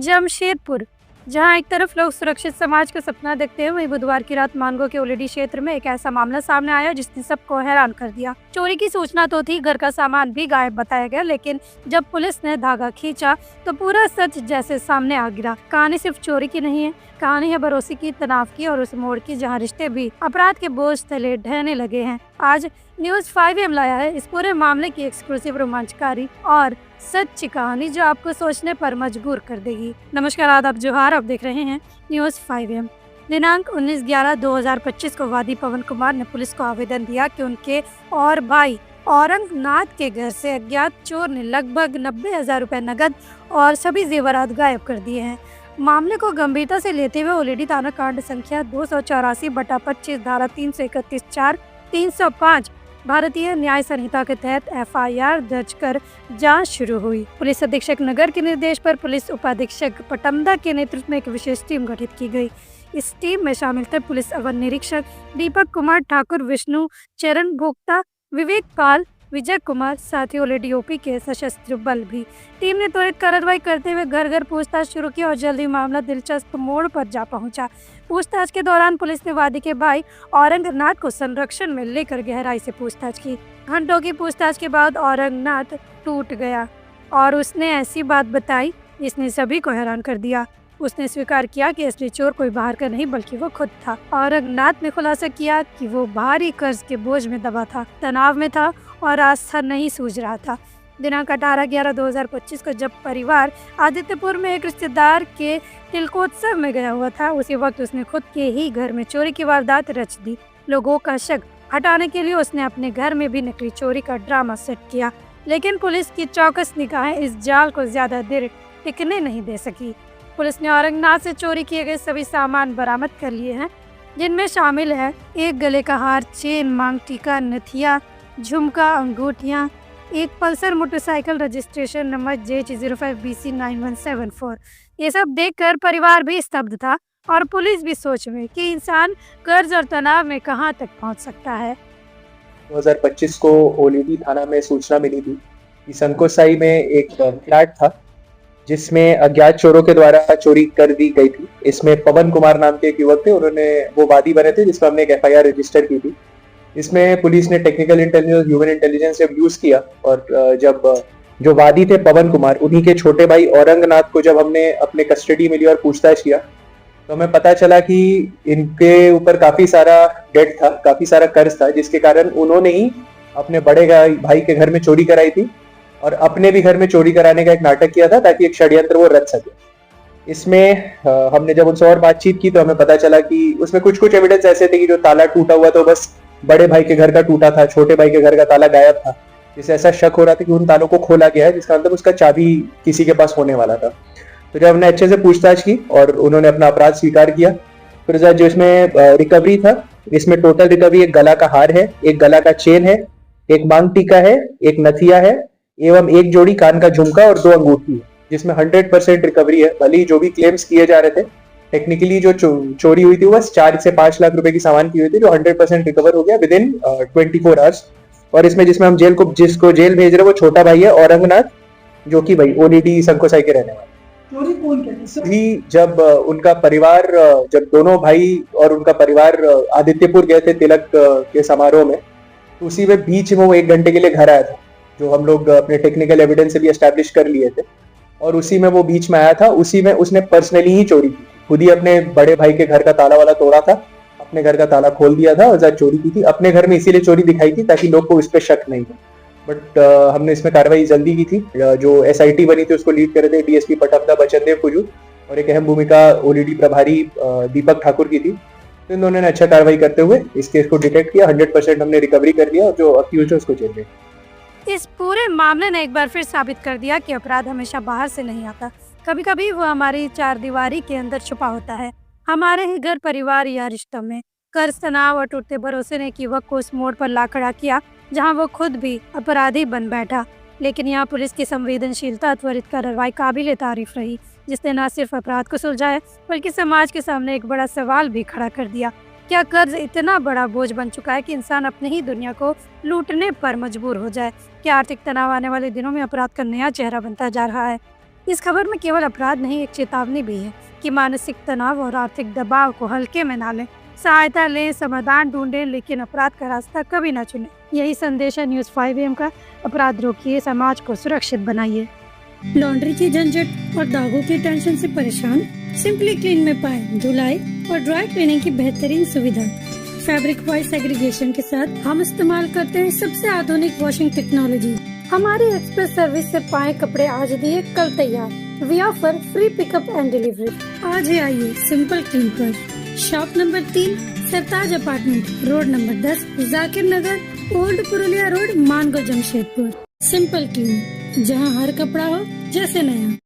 जमशेदपुर, जहां एक तरफ लोग सुरक्षित समाज का सपना देखते हैं, वहीं बुधवार की रात मानगो के ओलेडी क्षेत्र में एक ऐसा मामला सामने आया जिसने सबको हैरान कर दिया। चोरी की सूचना तो थी, घर का सामान भी गायब बताया गया, लेकिन जब पुलिस ने धागा खींचा तो पूरा सच जैसे सामने आ गिरा। कहानी सिर्फ चोरी की नहीं है, कहानी है भरोसे की, तनाव की और उस मोड़ की जहां रिश्ते भी अपराध के बोझ तले ढहने लगे हैं। आज न्यूज़ 5 लाया है इस पूरे मामले की एक्सक्लूसिव, रोमांचकारी और सच्ची कहानी जो आपको सोचने पर मजबूर कर देगी। नमस्कार, आदाब, जोहार। आप देख रहे हैं न्यूज़ 5। दिनांक 19/11/2025 को वादी पवन कुमार ने पुलिस को आवेदन दिया कि उनके और भाई औरंगनाथ के घर से अज्ञात चोर ने लगभग 90,000 रुपए नकद और सभी जेवरात गायब कर दिए हैं। मामले को गंभीरता से लेते हुए ओलेडी थाना कांड संख्या 284/25 धारा 331(4), 305 भारतीय न्याय संहिता के तहत FIR दर्ज कर जांच शुरू हुई। पुलिस अधीक्षक नगर के निर्देश पर पुलिस उपाधीक्षक पटमदा के नेतृत्व में एक विशेष टीम गठित की गई। इस टीम में शामिल थे पुलिस अवर निरीक्षक दीपक कुमार ठाकुर, विष्णु चरण भोक्ता, विवेक पाल, विजय कुमार, साथ ही ओलेडी OP के सशस्त्र बल भी। टीम ने त्वरित कार्रवाई करते हुए घर घर पूछताछ शुरू की और जल्दी मामला दिलचस्प मोड़ पर जा पहुंचा। पूछताछ के दौरान पुलिस ने वादी के भाई औरंगनाथ को संरक्षण में लेकर गहराई से पूछताछ की। घंटों की पूछताछ के बाद औरंगनाथ टूट गया और उसने ऐसी बात बताई जिसने सभी को हैरान कर दिया। उसने स्वीकार किया कि असली चोर कोई बाहर का नहीं बल्कि वो खुद था। औरंगनाथ ने खुलासा किया कि वो भारी कर्ज के बोझ में दबा था, तनाव में था और आस्था नहीं सूझ रहा था। दिनांक 18/11/2025 को जब परिवार आदित्यपुर में एक रिश्तेदार के तिलकोत्सव में गया हुआ था, उसी वक्त उसने खुद के ही घर में चोरी की वारदात रच दी। लोगों का शक हटाने के लिए उसने अपने घर में भी नकली चोरी का ड्रामा सेट किया, लेकिन पुलिस की चौकस निगाहें इस जाल को ज्यादा देर टिकने नहीं दे सकी। पुलिस ने औरंगनाथ से चोरी किए गए सभी सामान बरामद कर लिए हैं, जिनमें शामिल है एक गले का हार, चेन, मांग टीका, नथिया, झुमका, अंगूठियां, एक Pulsar motorcycle registration number JH05BC9174। ये सब देखकर परिवार भी स्तब्ध था और पुलिस भी सोच में कि इंसान कर्ज और तनाव में कहां तक पहुंच सकता है। 2025 को ओलेडी थाना में सूचना मिली थी कि संकोसाई में एक फ्लैट था जिसमें अज्ञात चोरों के द्वारा चोरी कर दी गई थी। इसमें पवन कुमार नाम के एक युवक थे, उन्होंने वो वादी बने थे जिसमें हमने एक FIR रजिस्टर की थी। इसमें पुलिस ने टेक्निकल इंटेलिजेंस, ह्यूमन इंटेलिजेंस जब यूज किया और जब जो वादी थे पवन कुमार, उन्हीं के छोटे भाई औरंगनाथ को जब हमने अपने कस्टडी में लिया और पूछताछ किया तो हमें पता चला कि इनके ऊपर काफी सारा डेट था, काफी सारा कर्ज था, जिसके कारण उन्होंने ही अपने बड़े भाई के घर में चोरी कराई थी और अपने भी घर में चोरी कराने का एक नाटक किया था ताकि एक षड्यंत्र वो रच सके। इसमें हमने जब उनसे और बातचीत की तो हमें पता चला कि उसमें कुछ एविडेंस ऐसे थे कि जो ताला टूटा हुआ तो बस बड़े भाई के घर का टूटा था, छोटे भाई के घर का ताला गायब था, जिससे ऐसा शक हो रहा था कि उन तालों को खोला गया है, जिसका मतलब उसका चाबी किसी के पास होने वाला था। तो जब हमने अच्छे से पूछताछ की और उन्होंने अपना अपराध स्वीकार किया, फिर जो इसमें रिकवरी था, इसमें टोटल रिकवरी एक गला का हार है, एक गला का चेन है, एक मांग टीका है, एक नथिया है एवं एक जोड़ी कान का झुमका और 2 अंगूठी है, जिसमें 100% रिकवरी है। भले ही जो भी क्लेम्स किए जा रहे थे, टेक्निकली जो चोरी हुई थी वो 4 से 5 लाख रुपए की सामान की हुई थी, जो 100% रिकवर हो गया विद इन 24 आवर्स। और इसमें जिसको जेल भेज रहे वो छोटा भाई है औरंगनाथ, जो कि भाई ओलेडी संकोसाई के रहने वाले। चोरी कौन कहते भी जब उनका परिवार, जब दोनों भाई और उनका परिवार आदित्यपुर गए थे तिलक के समारोह में, तो उसी में बीच में वो 1 घंटे के लिए घर आया था, जो हम लोग अपने टेक्निकल एविडेंस से भी एस्टैब्लिश कर लिए थे। और उसी में वो बीच में आया था, उसी में उसने पर्सनली ही चोरी की, खुद ही अपने बड़े भाई के घर का ताला वाला तोड़ा था, अपने घर का ताला खोल दिया था और जब चोरी की थी अपने घर में, इसीलिए चोरी दिखाई थी ताकि लोग को इस पे शक नहीं हो। बट हमने इसमें कार्रवाई जल्दी की थी। जो SIT बनी थी उसको लीड कर रहे थे DSP पटमदा बचनदेव कुजूर और एक अहम भूमिका ओलेडी प्रभारी दीपक ठाकुर की थी। तो इन दोनों ने अच्छा कार्रवाई करते हुए इस केस को डिटेक्ट किया, 100% हमने रिकवरी कर लिया और जो अक्यूज्ड है उसको जेल में। इस पूरे मामले ने एक बार फिर साबित कर दिया कि अपराध हमेशा बाहर से नहीं आता, कभी कभी वो हमारी चारदीवारी के अंदर छुपा होता है, हमारे ही घर, परिवार या रिश्तों में। कर्ज, तनाव और टूटते भरोसे ने एक युवक को उस मोड़ पर ला खड़ा किया जहां वो खुद भी अपराधी बन बैठा। लेकिन यहाँ पुलिस की संवेदनशीलता, त्वरित कार्रवाई काबिले तारीफ रही, जिसने न सिर्फ अपराध को सुलझाया बल्कि समाज के सामने एक बड़ा सवाल भी खड़ा कर दिया। क्या कर्ज इतना बड़ा बोझ बन चुका है कि इंसान अपने ही दुनिया को लूटने पर मजबूर हो जाए? क्या आर्थिक तनाव आने वाले दिनों में अपराध का नया चेहरा बनता जा रहा है? इस खबर में केवल अपराध नहीं, एक चेतावनी भी है कि मानसिक तनाव और आर्थिक दबाव को हल्के में ना लें। सहायता लें, समाधान ढूंढें, लेकिन अपराध का रास्ता कभी ना चुनें। यही संदेश है न्यूज़ 5 AM का। अपराध रोकिए, समाज को सुरक्षित बनाइए। लॉन्ड्री की झंझट और दागों की टेंशन से परेशान? सिंपली क्लीन में पाएं धुलाई और ड्राई क्लीनिंग की बेहतरीन सुविधा। फैब्रिक वाइज सेग्रीगेशन के साथ हम इस्तेमाल करते हैं सबसे आधुनिक वॉशिंग टेक्नोलॉजी। हमारी एक्सप्रेस सर्विस से पाएं कपड़े आज दिए कल तैयार। We offer free pickup and delivery. आज ही आइए सिंपल क्लीन पर। Shop number 3, Sartaj apartment, road number 10, Zakir Nagar, old Purulia road, Mango, Jamshedpur. Simple Clean, जहां हर कपड़ा हो जैसे नया।